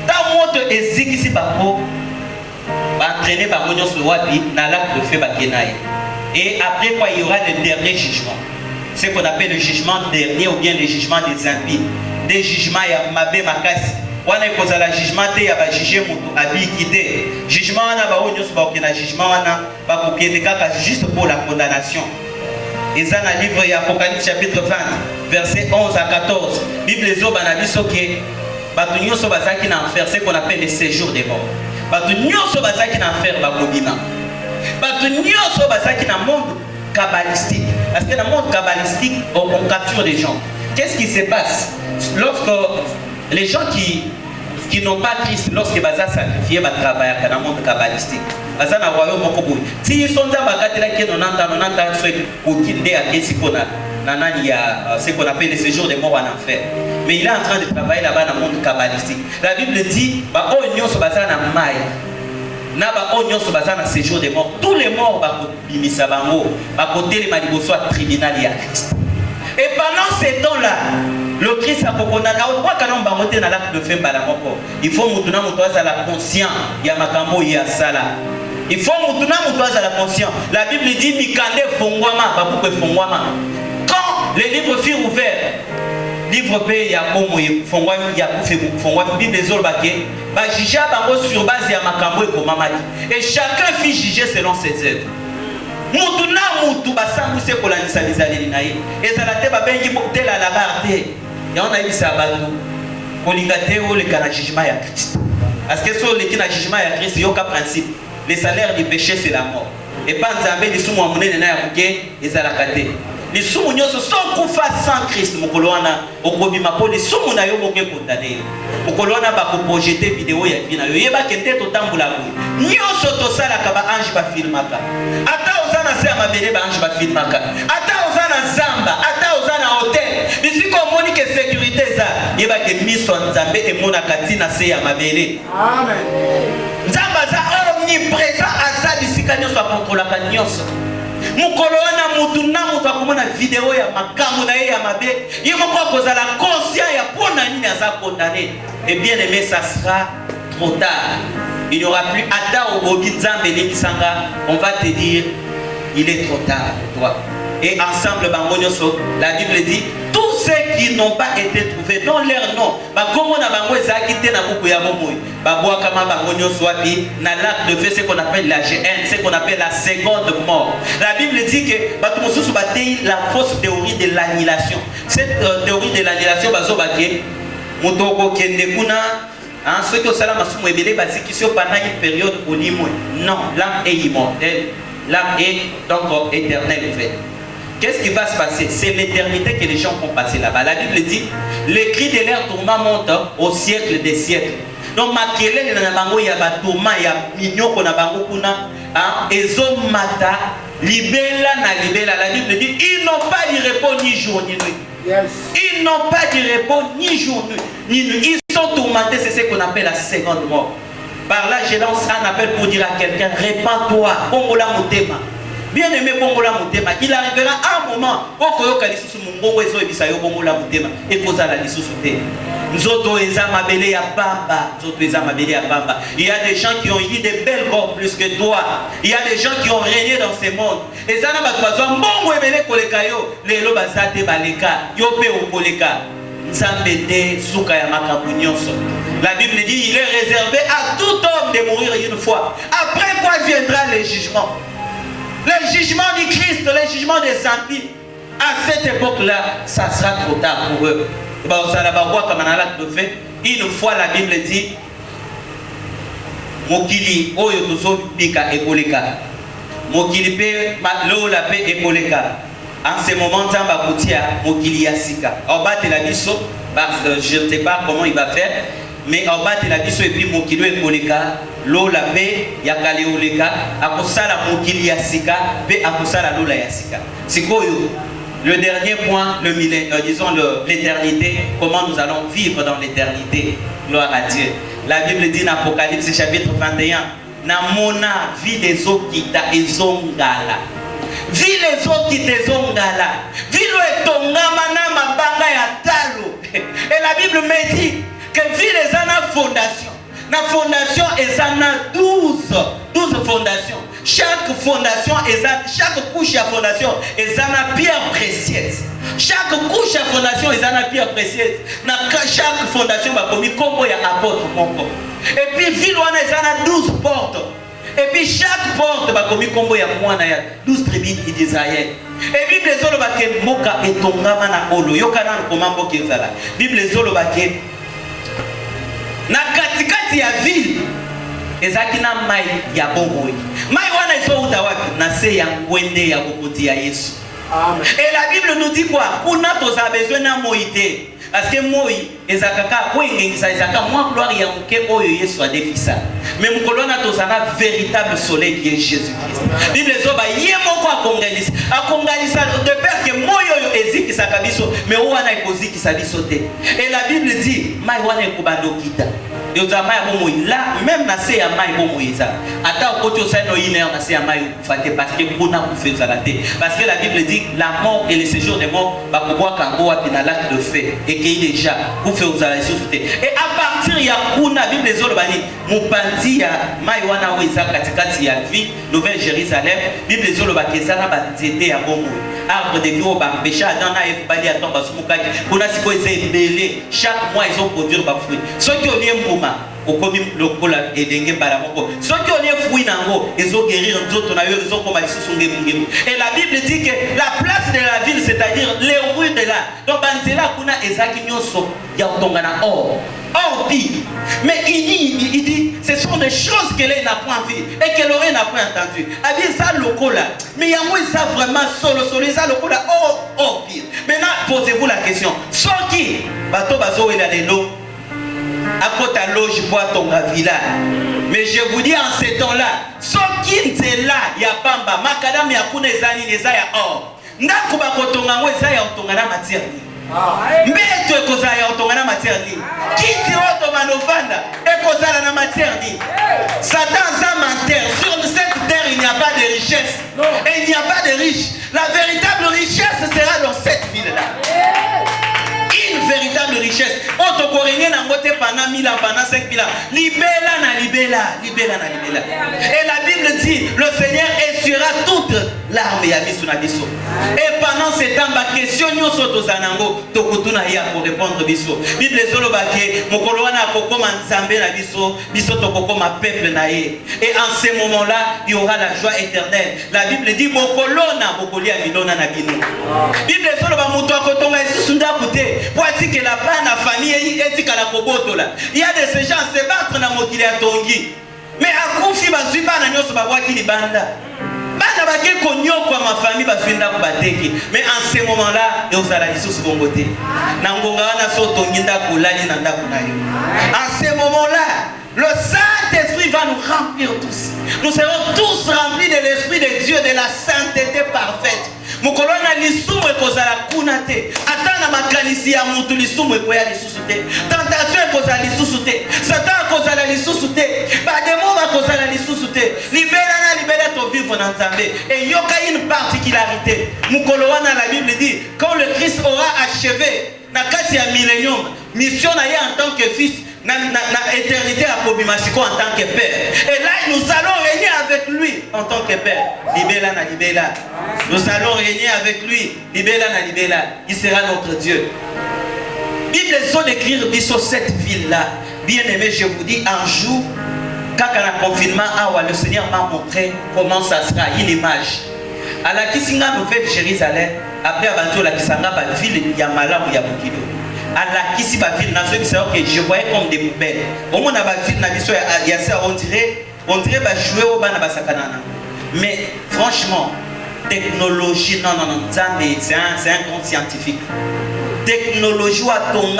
ta moto ezikisi bango baentraîner bango nyonso wapi na lac de feu bakena ye. Et après quoi il y aura le dernier jugement, ce qu'on appelle le jugement dernier ou bien le jugement des impies, des jugements ya mabe makasi wana ekozala jugement te ya bajuge moto abiki te. Jugement wana bao nyonso bakokena jugement wana bakokende kaka juste pour la condamnation. Et ça dans le livre Apocalypse chapitre 20 verset 11 à 14 Bible ezoba na biso ke bato nyonso bazaki na enfer, ce qu'on appelle le séjour des morts. Bato nyonso bazaki na enfer bakobima. Bato nyonso bazaki na monde kabbalistique. Parce que dans le monde kabbalistique on capture les gens. Qu'est-ce qui se passe lorsque les gens qui n'ont pas Christ, lorsque baza sacrifié ba travailler dans le monde kabbalistique, baza na royaume moko boy. Si ils sont dans bakatela ke 90 soit kokinde à kesi kona nanani ya ce qu'on appelle le séjour des morts en enfer. Mais il est en train de travailler là-bas dans le monde kabbalistique. La Bible dit ba o nyonso baza na mai. Na ba o nyonso baza na séjour des morts. Tous les morts ba ko bimisa bango, ba ko telema liboso ya tribunal ya Christ. Et pendant ces temps-là, le Christ a condamné. Il faut que la conscience ya makambo ya sala. Il faut que la conscience. La Bible dit mikande fongwama babuke fongwama. Quand les livres furent ouverts, livre pe ya komo fongwama ya fongwama Bible ezolbake ba juger bango sur base ya makambo ekomamaki. Et chacun fit juger selon ses œuvres. Mutu na mutu basambuse kolandisa bizaleli na ye ezala te babengi botela la barde ya ona ibisa batu kolinga te oleka na jugement ya Christ. Parce que so leki na jugement ya Christ yoka principe, le salaire du péché c'est la mort. Et pas nzambe lisumu wa munene na ya muke ezala kate lisumu nyonso sans kufa sans Christ mokolo wana okobima po lisumu na yo boke condamné mokolo wana ba ko projeter vidéo ya bina yo yeba kende to tambula ko nyonso to sala ka ba ange ba filmaka ata ozana se amabele ba ange ba filmaka ata ozana zamba ata ozana hotel bisiko moni ke sécurité za yeba ke miso nzambe e mona katina se ya mabele. Amen. Nzamba za omniprésent asa bisika nyonso contrôler ka nyonso mukolo wana mutu na mutu akomona vidéo ya makambo na ye ya mabe ye moko akozala conscient ya pona nini aza condamné. Et bien aimé, ça sera trop tard. Il n'y aura plus ata obobi nzambe lebisanga, on va te dire il est trop tard pour toi. Et ensemble bango nyonso, la Bible dit tous ceux qui n'ont pas été trouvés dans leur nom bakomo na bango ezaki te na buku ya bomoi babwa kama bango nyonso wapi na lac de feu, ce qu'on appelle la GN, ce qu'on appelle la seconde mort. La Bible dit que bato mosusu batei la fausse théorie de l'annihilation. Cette théorie de l'annihilation bazo bake motoko kende kuna ceux qui ont salam masumu ebele bazikisi pendant une période olimo. Non, l'âme est immortelle, l'âme est donc éternelle en fait. Qu'est-ce qui va se passer? C'est l'éternité que les gens vont passer là-bas. La Bible dit, les cris de leur tourment montent au siècle des siècles. Donc, makelele na bango ya batoma ya minyoko na bango kuna, ezomata libela na libela. La Bible dit, ils n'ont pas de repos ni jour ni nuit. Yes. Ils n'ont pas de repos ni jour ni nuit. Ils sont tourmentés, c'est ce qu'on appelle la seconde mort. Par là, je lance un appel pour dire à quelqu'un, répands-toi, bongola motema. Bien aimé bongola motema, il arrivera un moment où koyoka lisusu mungongo ezo ebisa yo bongola motema et kozala lisusu te. Nzoto eza mabele ya pamba, nzoto eza mabele ya pamba. Il y a des gens qui ont eu des belles corps plus que toi. Il y a des gens qui ont régné dans ce monde. Et ça na ba bazwa mbongo ebele koleka yo, lelo bazate baleka, yo pe okoleka. Nzambe te suka ya makambo nyonso. La Bible dit il est réservé à tout homme de mourir une fois. Après quoi viendra le jugement. Le jugement du Christ, le jugement des impies. À cette époque-là, ça sera trop tard pour eux. Une fois la Bible dit Mokili oyo tozo bika ekoleka. Mokili pe lola pe ekoleka. En ce moment, Tamba Koutia Mokili Yasika. En bas de la biso, je ne sais pas comment il va faire. Mais en bas de la biso et puis mokilo et koleka lola pe yakale oleka akosala mokili yasika pe akosala lola yasika. Sikoyo le dernier point, le millénaire, disons l'éternité, comment nous allons vivre dans l'éternité. Gloire à Dieu. La Bible dit dans Apocalypse chapitre 21, na mona vie des eaux qui ta ezongala. ville ezokita ezongala, ville etongama na mabanga ya talo. Et la Bible me dit que ville ezana fondation. La fondation ezana 12 fondations. Chaque fondation, chaque couche à fondation est une pierre précieuse. Chaque couche à fondation est une pierre précieuse. Chaque fondation va commis comme il y a un apôtre. Et puis, ville est 12 portes. Et puis, chaque porte va commis comme il y a 12 tribus d'Israël. Et Bible les autres va que moka et tongama na olo. Yokana no komambo kezala. Bible les autres va que na katikati ya ville. Ezaki na mai ya bomoi. Mai wana iso utawapi na se ya ngwende ya kokoti ya Yesu. Amen. Et la Bible nous dit quoi? Kuna toza besoin na moïté. Parce que moi ezakaka wengengisa ezaka moi gloire ya muke oyo Yesu a defisa. Mais mukolona toza na véritable soleil qui est Jésus-Christ. Bible zoba yemoko akongalisa de peur que moyo yo ezikisa kabiso mais wana ekozikisa biso te. Et la Bible dit mai wana ekubando kita. Là, même na se ya mai bo moïsa. Ata okoti osai no iner na se ya mai fate parce que kuna ku fait zalate. Parce que la Bible dit la mort et le séjour des morts va pouvoir kango wa na lac de feu et qu'il déjà ku fait zalate soute. Et à partir ya kuna Bible zolo bani mupandi ya mai wana weza katikati ya vie Nouvelle Jérusalem Bible zolo ba kezana ba nzete ya bomo. Arbre de vie au bambécha dans na efbali atomba sumukaki. Kuna siko ezebele chaque mois ils ont produire ba fruit. Ceux qui ont okomi lokola edenge baramoko soki on est fouille nango ezo guérir nzoto na yo ezo koma lisusu ngemu. Et la Bible dit que la place de la ville c'est-à-dire les rues de là donc banzela kuna ezaki nyoso ya tongana or pi mais il dit ce sont des choses que l'on n'a point vu et que l'on n'a point entendu a dit ça lokola mais yango ça vraiment solo ça lokola or pi. Maintenant posez-vous la question soki bato bazo ela lelo à côté de loge pour ton villa. Mais je vous dis en ce temps-là, ce qui est là, il y a pamba, makadam ya kuna ezani neza ya or. Ndaku ba kotonga ngo eza ya otonga na matière ni. Mbeto ekozala ya otonga na matière ni. Kiti oto manovanda ekozala na matière ni. Satan a menteur. Sur cette terre il n'y a pas de richesse. Et il n'y a pas de riche. La véritable richesse sera dans cette ville-là. Une véritable richesse. On te corrige na ngote pendant 1000 ans, pendant 5000 ans. Libella na libella. Et la Bible dit, le Seigneur essuiera toute larme ya biso na biso. Et pendant ce temps, ba question nyoso to zanango to kutuna ya pour répondre biso. Bible zolo ba ke mokolo wana kokoma nzambe na biso, biso to kokoma peuple na ye. Et en ce moment-là, il y aura la joie éternelle. La Bible dit mokolo na bokoli ya milona na bino. Bible zolo ba muto akotonga isusu ndakute. Pour dire que la bande la famille est à la koboto là. Il y a de ces gens se battre dans mon qu'il tongi. Mais à Koufi va suivre na nyoso ba waki li banda. Banda ba ke konyo kwa ma famille ba suinda ko bateki. Mais en ce moment là, et osala lisusu bongote. Na ngonga wana so tongi ndako lali na ndako na yo. En ce moment là, le Saint-Esprit va nous remplir tous. Nous serons tous remplis de l'Esprit de Dieu, de la sainteté parfaite. Mukolona lisumu ekozala kuna te. Atana makanisi ya mutu lisumu ekoya lisusu te. Tentation ekozala lisusu te. Satan ekozala lisusu te. Ba démon bakozala lisusu te. Libéra ton vivre dans Nzambe. Et yoka une particularité. Mukolona la Bible dit quand le Christ aura achevé na kati ya millénium, mission na ye en tant que fils na éternité à Kobimasiko en tant que père. Et là nous allons régner avec lui en tant que père. Libéla na libéla. Nous allons régner avec lui. Libéla na libéla. Il sera notre Dieu. Bible sont d'écrire sur cette ville-là. Bien aimé, je vous dis un jour, quand on a confinement, le Seigneur m'a montré comment ça sera, une image. À la Kisinga Nouvelle Jérusalem, après aventure la Kisanga, la ville Yamala ou Yabukilo. À la Kisi ville, je voyais comme des poubelles. Au moins, dans la ville, on dirait jouer au ban basakanana. Mais franchement, technologie, non, c'est un compte scientifique. Technologie, non,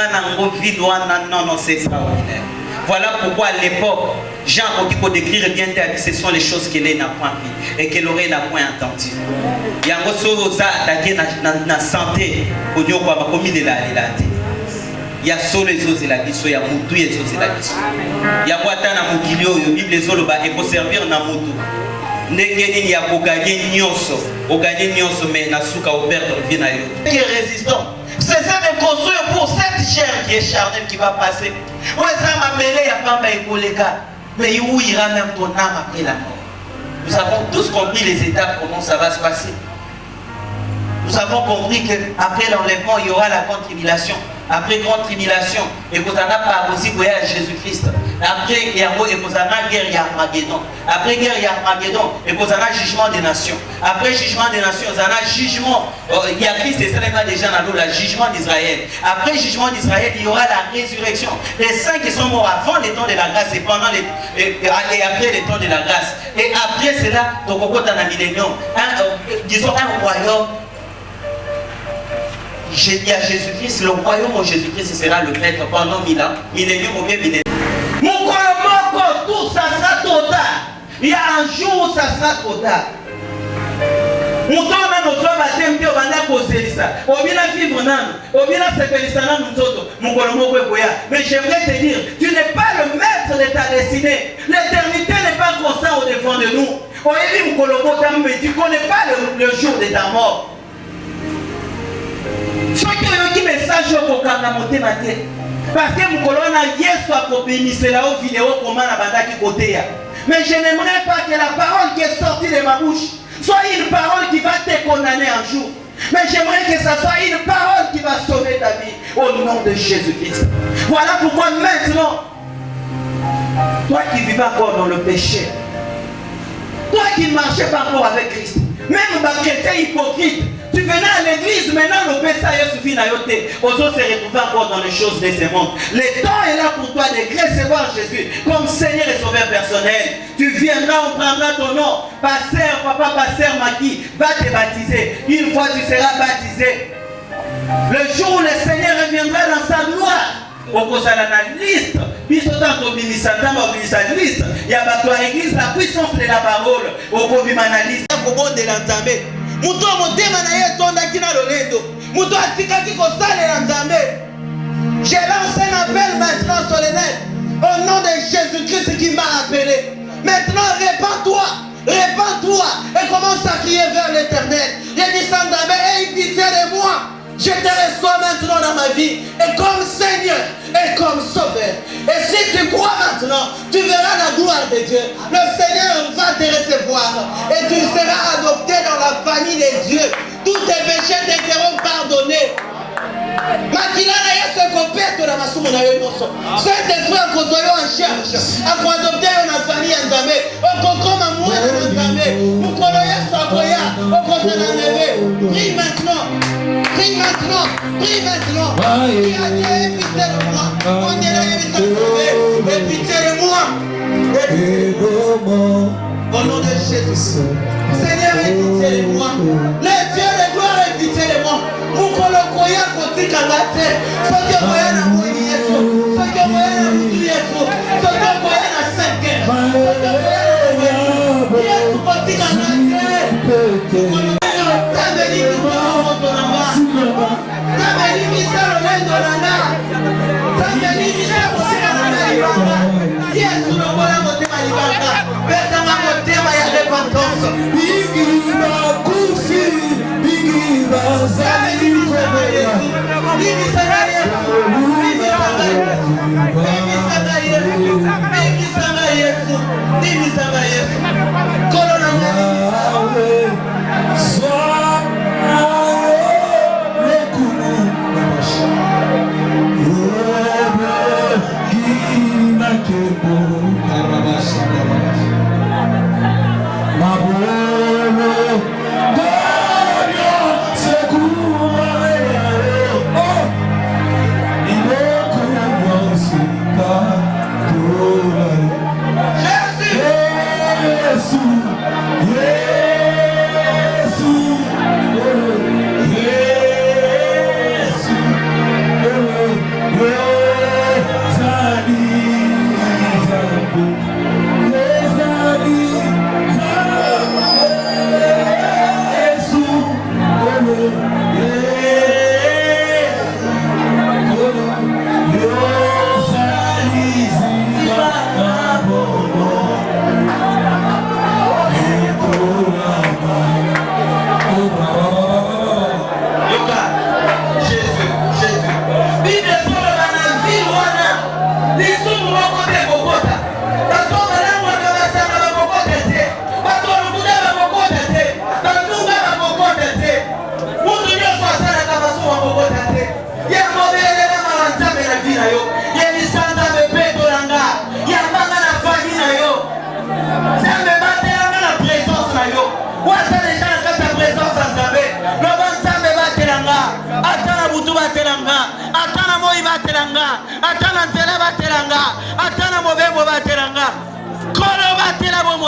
c'est extraordinaire. Voilà pourquoi à l'époque, Jean Kokiko décrire bien dit ce sont les choses qu'elle n'a point vues et qu'elle aurait n'a point entendu. Il y a un chose attaqué dans la santé, au niveau de la commune de la réalité. Il y a sur les autres la biso, il y a moutou et les autres la biso. Il y a quoi dans la moukilio, il y a les autres et pour servir dans moutou. ndenge ya ko gagner nyonso, o gagner nyonso mais na suka o perdre vie na yo. Qui est résistant. C'est ça de construire pour cette chair qui est charnelle qui va passer. Ouais, ça m'a mêlé, il n'y a pas de mais où ira même ton âme après la mort? Nous avons tous compris les étapes, comment ça va se passer. Nous avons compris qu'après l'enlèvement, il y aura la grande tribulation. Après grande tribulation, et vous en avez pas aussi pour Jésus-Christ. Après, il y a guerre, il y a Armageddon. Après guerre, il y a Armageddon, et vous en avez jugement des nations. Après jugement des nations, vous en avez jugement. Il y a Christ et Salema déjà dans l'eau, le jugement d'Israël. Après jugement d'Israël, il y aura la résurrection. Les saints qui sont morts avant les temps de la grâce et pendant et après les temps de la grâce. Et après cela, donc au côté d'un millénium, disons un royaume. J'ai dit à Jésus-Christ, le royaume de Jésus-Christ sera le maître pendant 1000 ans. Millénium ou bien millénium. Mon colombo, tout ça sera total. Il y a un jour où ça sera total. Mon temps, on a notre baptême, on va vivre on vient vivre nan, on vient se nan mon colombo. Mais j'aimerais te dire, tu n'es pas le maître de ta destinée. L'éternité n'est pas constante au devant de nous. Mon colombo, tu ne connais pas le jour de ta mort. Soki oyoki message okokanga motema te parce que mokolo wana Yesu akobimisela o vidéo comment na bandaki koteya. Mais je n'aimerais pas que la parole qui est sortie de ma bouche soit une parole qui va te condamner un jour. Mais j'aimerais que ça soit une parole qui va sauver ta vie au nom de Jésus-Christ. Voilà pourquoi maintenant, toi qui vivais encore dans le péché, toi qui ne marchais pas encore avec Christ, même les chrétiens hypocrites, tu venais à l'église, maintenant le péché suffit à yoter. Aux autres se retrouver encore dans les choses de ce monde. Le temps est là pour toi de recevoir Jésus comme Seigneur et Sauveur personnel. Tu viendras, on prendra ton nom. Pasteur, papa, pasteur Maki, va te baptiser. Une fois tu seras baptisé. Le jour où le Seigneur reviendra dans sa gloire, au cause de la liste, puis autant qu'on liste, il y a l'église, la puissance de la parole, au cause de la liste. Muto motema na ye tonda kina lolendo. Muto atikaki kosalela nzambe. Je lance un appel maintenant solennel au nom de Jésus-Christ qui m'a appelé. Maintenant répands-toi, répands-toi et commence à crier vers l'Éternel. J'ai dit sans nzambe, aie pitié de moi. Je te reçois maintenant dans ma vie et comme Seigneur et comme Sauveur. Et si tu crois maintenant, tu verras la gloire de Dieu. Le Seigneur va te recevoir et tu seras adopté dans la famille de Dieu. Tous tes péchés te seront pardonnés. Makilana Yesu kopeto na masumu na yo nyonso. Saint-Esprit akozoyo en cherche. Akoadopte yo na famille ya Nzambe. Okokoma mwana na Nzambe. Mukolo Yesu akoya. Okozana neve. Prie maintenant. Prie maintenant. Prie maintenant. Prie à Dieu et pitié de moi. On est là et pitié de moi. Et au nom de Jésus. Seigneur, aie pitié de moi. Le Dieu de gloire, aie pitié de moi. Mukolo koya kotika ngate. Soki koya na mwini Yesu. Soki koya na mutu Yesu. Soki koya na seke. Soki koya na mwini Yesu kotika ngate. Tambe ni kisaro moto nanga. Tambe ni kisaro lendo nanga. Tambe ni kisaro kotika nanga. Yesu lobola motema libanga. Pesa ma motema ya repentance. Bigi makufi. Bigi bazali. Bigi sarari. Bigi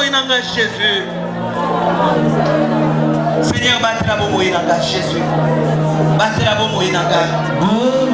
nanga Jésus. Seigneur, batela bomoi nanga Jésus. Batela bomoi nanga.